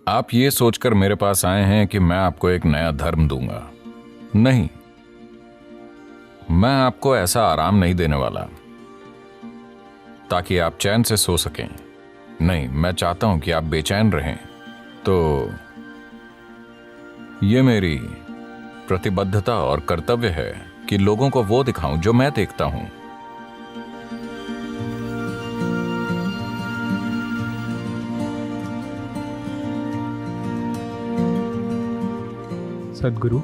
आप ये सोचकर मेरे पास आए हैं कि मैं आपको एक नया धर्म दूंगा। नहीं, मैं आपको ऐसा आराम नहीं देने वाला ताकि आप चैन से सो सकें। नहीं, मैं चाहता हूं कि आप बेचैन रहें। तो ये मेरी प्रतिबद्धता और कर्तव्य है कि लोगों को वो दिखाऊं जो मैं देखता हूं। सद्गुरु,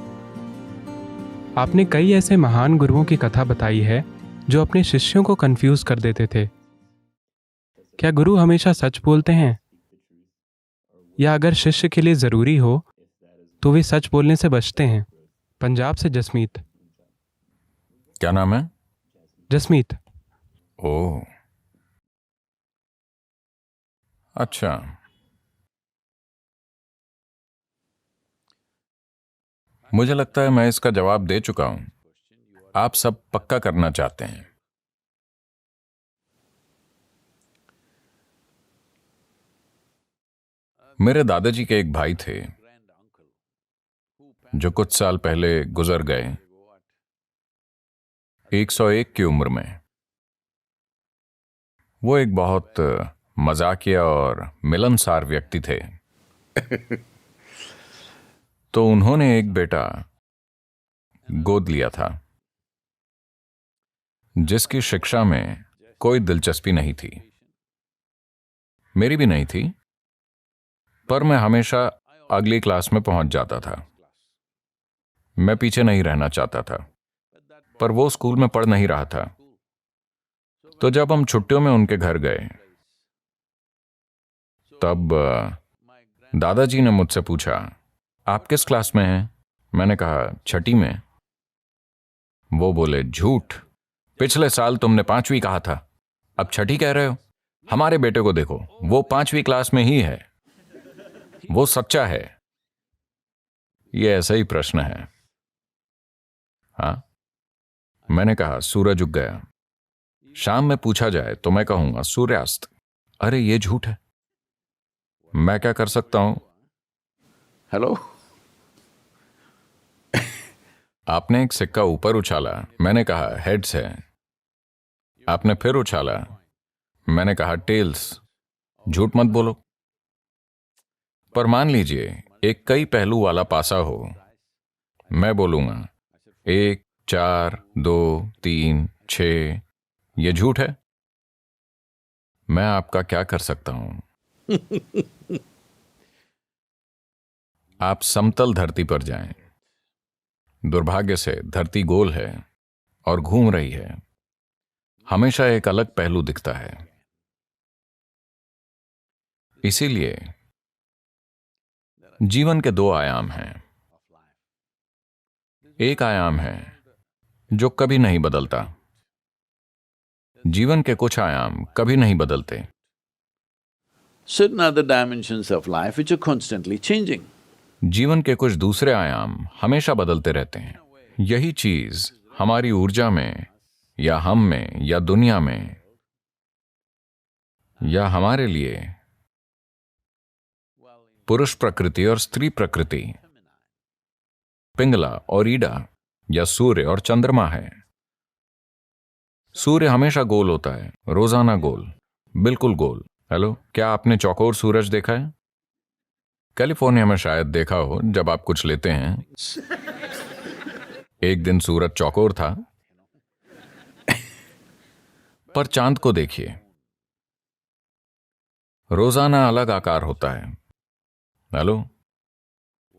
आपने कई ऐसे महान गुरुओं की कथा बताई है जो अपने शिष्यों को कंफ्यूज कर देते थे। क्या गुरु हमेशा सच बोलते हैं, या अगर शिष्य के लिए जरूरी हो तो वे सच बोलने से बचते हैं? पंजाब से जसमीत। क्या नाम है? जसमीत। ओह, अच्छा। मुझे लगता है मैं इसका जवाब दे चुका हूं। आप सब पक्का करना चाहते हैं। मेरे दादाजी के एक भाई थे जो कुछ साल पहले गुजर गए, 101 की उम्र में। वो एक बहुत मजाकिया और मिलनसार व्यक्ति थे। तो उन्होंने एक बेटा गोद लिया था जिसकी शिक्षा में कोई दिलचस्पी नहीं थी। मेरी भी नहीं थी, पर मैं हमेशा अगली क्लास में पहुंच जाता था। मैं पीछे नहीं रहना चाहता था, पर वो स्कूल में पढ़ नहीं रहा था। तो जब हम छुट्टियों में उनके घर गए, तब दादाजी ने मुझसे पूछा, आप किस क्लास में हैं? मैंने कहा, छठी में। वो बोले, झूठ, पिछले साल तुमने 5वीं कहा था, अब छठी कह रहे हो। हमारे बेटे को देखो, वो 5वीं क्लास में ही है। वो सच्चा है। ये ऐसा ही प्रश्न है। हाँ, मैंने कहा, सूरज उग गया। शाम में पूछा जाए तो मैं कहूंगा सूर्यास्त। अरे ये झूठ है। मैं क्या कर सकता हूं? हेलो। आपने एक सिक्का ऊपर उछाला, मैंने कहा हेड्स है। आपने फिर उछाला, मैंने कहा टेल्स। झूठ मत बोलो। पर मान लीजिए एक कई पहलू वाला पासा हो। मैं बोलूंगा 1, 4, 2, 3, 6। ये झूठ है। मैं आपका क्या कर सकता हूं? आप समतल धरती पर जाएं। दुर्भाग्य से धरती गोल है और घूम रही है। हमेशा एक अलग पहलू दिखता है। इसीलिए जीवन के 2 आयाम हैं। एक आयाम है जो कभी नहीं बदलता। जीवन के कुछ आयाम कभी नहीं बदलते। Certain other dimensions of life which are constantly changing. जीवन के कुछ दूसरे आयाम हमेशा बदलते रहते हैं। यही चीज हमारी ऊर्जा में, या हम में, या दुनिया में, या हमारे लिए पुरुष प्रकृति और स्त्री प्रकृति, पिंगला और ईडा, या सूर्य और चंद्रमा है। सूर्य हमेशा गोल होता है, रोजाना गोल, बिल्कुल गोल। हेलो, क्या आपने चौकोर सूरज देखा है? कैलिफोर्निया में शायद देखा हो जब आप कुछ लेते हैं। एक दिन सूरज चौकोर था, पर चांद को देखिए, रोजाना अलग आकार होता है। हेलो,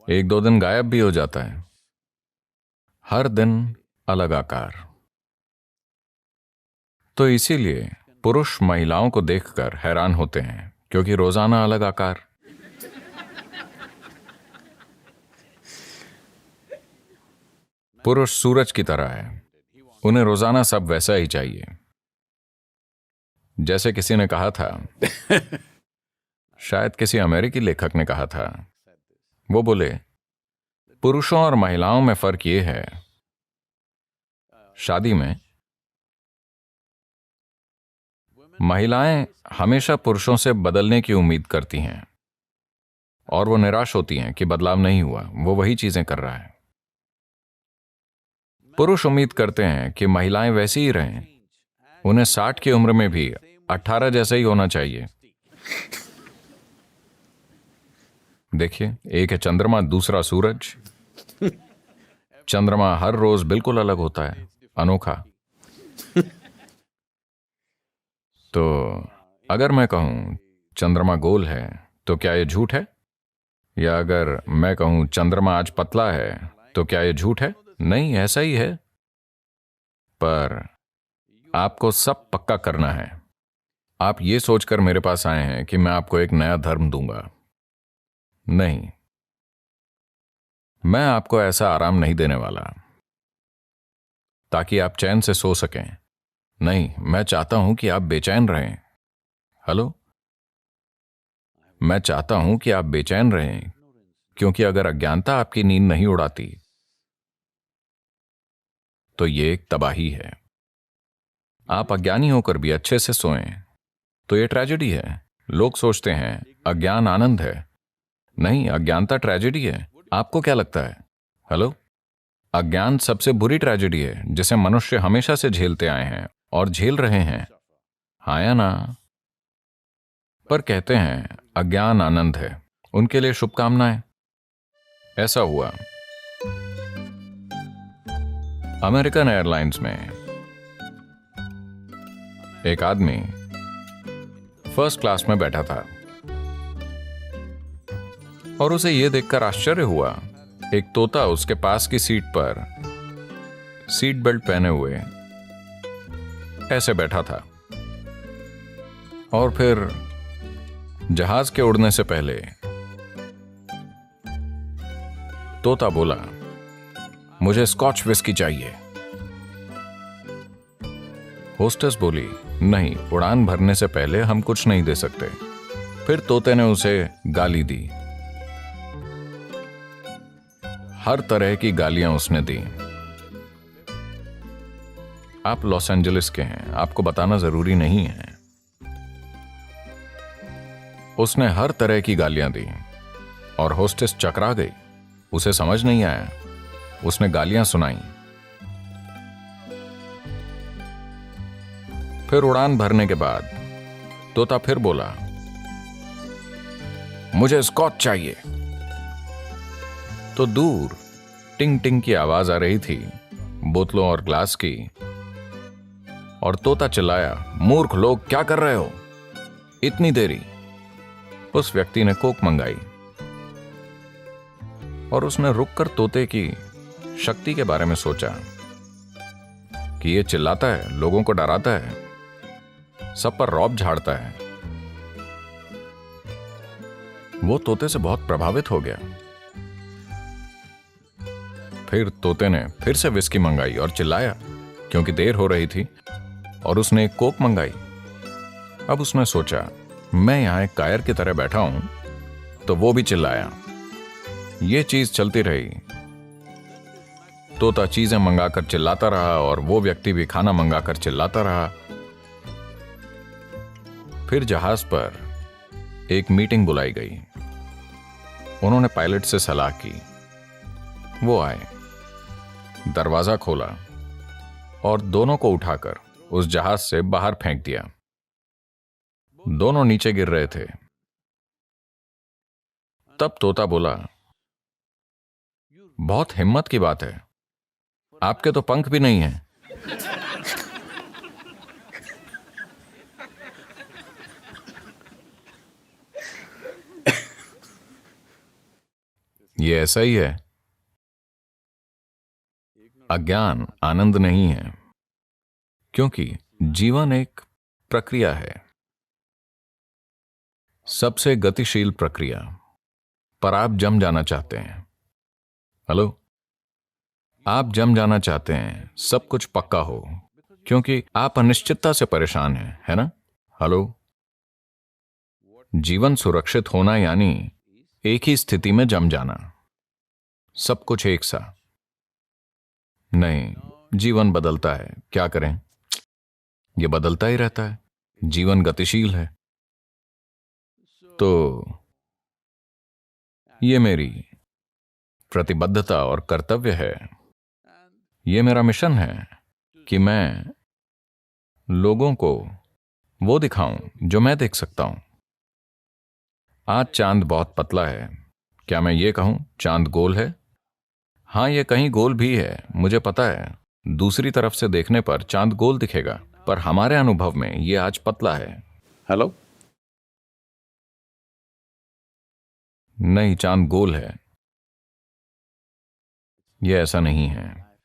1-2 दिन गायब भी हो जाता है। हर दिन अलग आकार। तो इसीलिए पुरुष महिलाओं को देखकर हैरान होते हैं, क्योंकि रोजाना अलग आकार। पुरुष सूरज की तरह है, उन्हें रोजाना सब वैसा ही चाहिए। जैसे किसी ने कहा था, शायद किसी अमेरिकी लेखक ने कहा था, वो बोले, पुरुषों और महिलाओं में फर्क ये है, शादी में महिलाएं हमेशा पुरुषों से बदलने की उम्मीद करती हैं, और वो निराश होती हैं कि बदलाव नहीं हुआ, वो वही चीजें कर रहा है। पुरुष उम्मीद करते हैं कि महिलाएं वैसी ही रहें, उन्हें 60 की उम्र में भी 18 जैसा ही होना चाहिए। देखिए, एक है चंद्रमा, दूसरा सूरज। चंद्रमा हर रोज बिल्कुल अलग होता है, अनोखा। तो अगर मैं कहूं चंद्रमा गोल है तो क्या यह झूठ है? या अगर मैं कहूं चंद्रमा आज पतला है तो क्या यह झूठ है? नहीं, ऐसा ही है। पर आपको सब पक्का करना है। आप ये सोचकर मेरे पास आए हैं कि मैं आपको एक नया धर्म दूंगा। नहीं, मैं आपको ऐसा आराम नहीं देने वाला ताकि आप चैन से सो सकें। नहीं, मैं चाहता हूं कि आप बेचैन रहें। हेलो, मैं चाहता हूं कि आप बेचैन रहें, क्योंकि अगर अज्ञानता आपकी नींद नहीं उड़ाती तो ये एक तबाही है। आप अज्ञानी होकर भी अच्छे से सोएं तो ये ट्रेजेडी है। लोग सोचते हैं अज्ञान आनंद है। नहीं, अज्ञानता ट्रेजेडी है। आपको क्या लगता है? हेलो, अज्ञान सबसे बुरी ट्रेजेडी है जिसे मनुष्य हमेशा से झेलते आए हैं और झेल रहे हैं, हाँ या ना? पर कहते हैं अज्ञान आनंद है। उनके लिए शुभकामनाएं। ऐसा हुआ अमेरिकन एयरलाइंस में एक आदमी फर्स्ट क्लास में बैठा था और उसे यह देखकर आश्चर्य हुआ, एक तोता उसके पास की सीट पर सीट बेल्ट पहने हुए ऐसे बैठा था। और फिर जहाज के उड़ने से पहले तोता बोला, मुझे स्कॉच विस्की चाहिए। होस्टेस बोली, नहीं, उड़ान भरने से पहले हम कुछ नहीं दे सकते। फिर तोते ने उसे गाली दी। हर तरह की गालियां उसने दी। आप लॉस एंजलिस के हैं, आपको बताना जरूरी नहीं है। उसने हर तरह की गालियां दी और होस्टेस चकरा गई। उसे समझ नहीं आया। उसने गालियां सुनाई। फिर उड़ान भरने के बाद तोता फिर बोला, मुझे स्कॉच चाहिए। तो दूर टिंग टिंग की आवाज आ रही थी, बोतलों और ग्लास की। और तोता चिल्लाया, मूर्ख लोग, क्या कर रहे हो? इतनी देरी। उस व्यक्ति ने कोक मंगाई और उसने रुककर तोते की शक्ति के बारे में सोचा कि यह चिल्लाता है, लोगों को डराता है, सब पर रौब झाड़ता है। वो तोते से बहुत प्रभावित हो गया। फिर तोते ने फिर से विस्की मंगाई और चिल्लाया, क्योंकि देर हो रही थी, और उसने एक कोक मंगाई। अब उसने सोचा, मैं यहां एक कायर की तरह बैठा हूं, तो वो भी चिल्लाया। ये चीज चलती रही। तोता चीजें मंगाकर चिल्लाता रहा और वो व्यक्ति भी खाना मंगाकर चिल्लाता रहा। फिर जहाज पर एक मीटिंग बुलाई गई। उन्होंने पायलट से सलाह की। वो आए, दरवाजा खोला और दोनों को उठाकर उस जहाज से बाहर फेंक दिया। दोनों नीचे गिर रहे थे। तब तोता बोला, बहुत हिम्मत की बात है, आपके तो पंख भी नहीं हैं। ये ऐसा ही है। अज्ञान आनंद नहीं है, क्योंकि जीवन एक प्रक्रिया है, सबसे गतिशील प्रक्रिया। पर आप जम जाना चाहते हैं। हेलो, आप जम जाना चाहते हैं, सब कुछ पक्का हो, क्योंकि आप अनिश्चितता से परेशान हैं, है ना? हेलो, जीवन सुरक्षित होना यानी एक ही स्थिति में जम जाना, सब कुछ एक सा। नहीं, जीवन बदलता है, क्या करें? यह बदलता ही रहता है। जीवन गतिशील है। तो ये मेरी प्रतिबद्धता और कर्तव्य है। ये मेरा मिशन है कि मैं लोगों को वो दिखाऊं जो मैं देख सकता हूं। आज चांद बहुत पतला है। क्या मैं ये कहूं चांद गोल है? हाँ, ये कहीं गोल भी है, मुझे पता है। दूसरी तरफ से देखने पर चांद गोल दिखेगा, पर हमारे अनुभव में ये आज पतला है। Hello? नहीं, चांद गोल है। ये ऐसा नहीं है।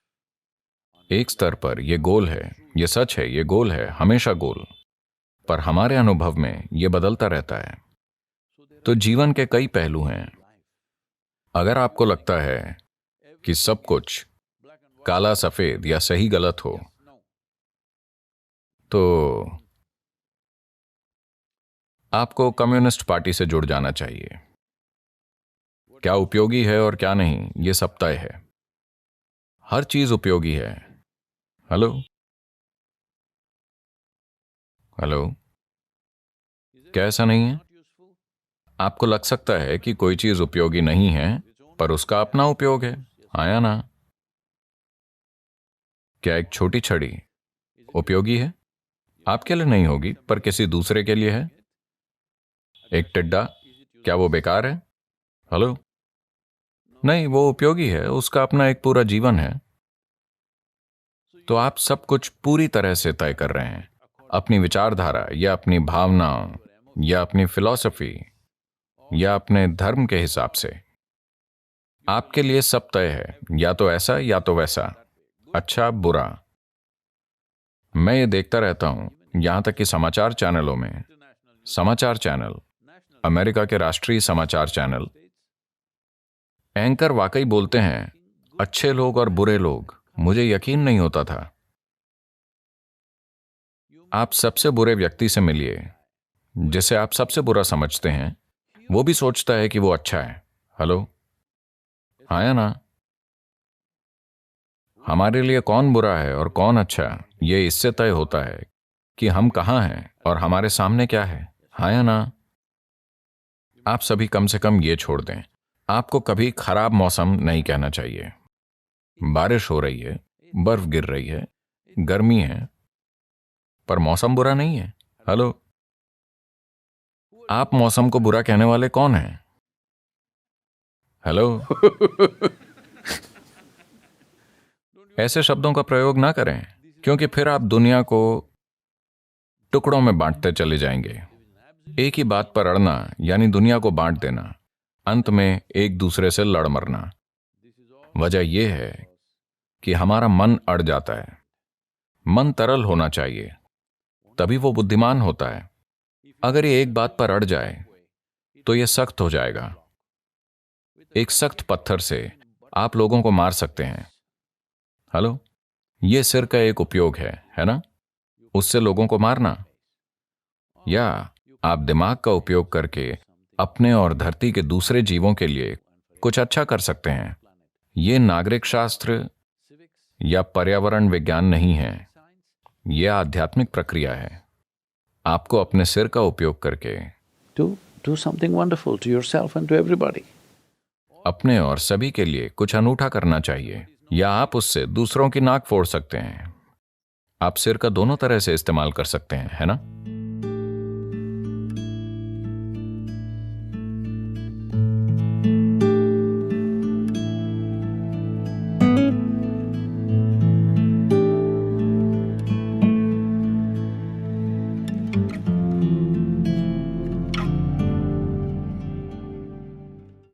एक स्तर पर ये गोल है, ये सच है, ये गोल है, हमेशा गोल। पर हमारे अनुभव में ये बदलता रहता है। तो जीवन के कई पहलू हैं। अगर आपको लगता है कि सब कुछ काला सफेद या सही गलत हो, तो आपको कम्युनिस्ट पार्टी से जुड़ जाना चाहिए। क्या उपयोगी है और क्या नहीं, ये सब तय है। हर चीज उपयोगी है। हेलो हेलो, क्या ऐसा नहीं है? आपको लग सकता है कि कोई चीज उपयोगी नहीं है, पर उसका अपना उपयोग है, हाँ या ना? क्या एक छोटी छड़ी उपयोगी है? आपके लिए नहीं होगी, पर किसी दूसरे के लिए है। एक टिड्डा, क्या वो बेकार है? हेलो, नहीं, वो उपयोगी है, उसका अपना एक पूरा जीवन है। तो आप सब कुछ पूरी तरह से तय कर रहे हैं, अपनी विचारधारा या अपनी भावना या अपनी फिलॉसफी या अपने धर्म के हिसाब से। आपके लिए सब तय है, या तो ऐसा या तो वैसा, अच्छा बुरा। मैं ये देखता रहता हूं, यहां तक कि समाचार चैनलों में, समाचार चैनल, अमेरिका के राष्ट्रीय समाचार चैनल, एंकर वाकई बोलते हैं अच्छे लोग और बुरे लोग। मुझे यकीन नहीं होता था। आप सबसे बुरे व्यक्ति से मिलिए, जिसे आप सबसे बुरा समझते हैं, वो भी सोचता है कि वो अच्छा है। हेलो, हाँ या ना? हमारे लिए कौन बुरा है और कौन अच्छा, ये इससे तय होता है कि हम कहाँ हैं और हमारे सामने क्या है, हाँ या ना? आप सभी कम से कम ये छोड़ दें, आपको कभी खराब मौसम नहीं कहना चाहिए। बारिश हो रही है, बर्फ गिर रही है, गर्मी है, पर मौसम बुरा नहीं है। हेलो, आप मौसम को बुरा कहने वाले कौन हैं? हेलो, ऐसे शब्दों का प्रयोग ना करें, क्योंकि फिर आप दुनिया को टुकड़ों में बांटते चले जाएंगे। एक ही बात पर अड़ना यानी दुनिया को बांट देना, अंत में एक दूसरे से लड़ मरना। वजह यह है कि हमारा मन अड़ जाता है। मन तरल होना चाहिए, तभी वो बुद्धिमान होता है। अगर ये एक बात पर अड़ जाए तो ये सख्त हो जाएगा। एक सख्त पत्थर से आप लोगों को मार सकते हैं। हेलो, ये सिर का एक उपयोग है ना? उससे लोगों को मारना। या आप दिमाग का उपयोग करके अपने और धरती के दूसरे जीवों के लिए कुछ अच्छा कर सकते हैं। ये नागरिक शास्त्र या पर्यावरण विज्ञान नहीं है, यह आध्यात्मिक प्रक्रिया है। आपको अपने सिर का उपयोग करके To do something wonderful to yourself and to everybody. अपने और सभी के लिए कुछ अनूठा करना चाहिए, या आप उससे दूसरों की नाक फोड़ सकते हैं। आप सिर का दोनों तरह से इस्तेमाल कर सकते हैं, है ना?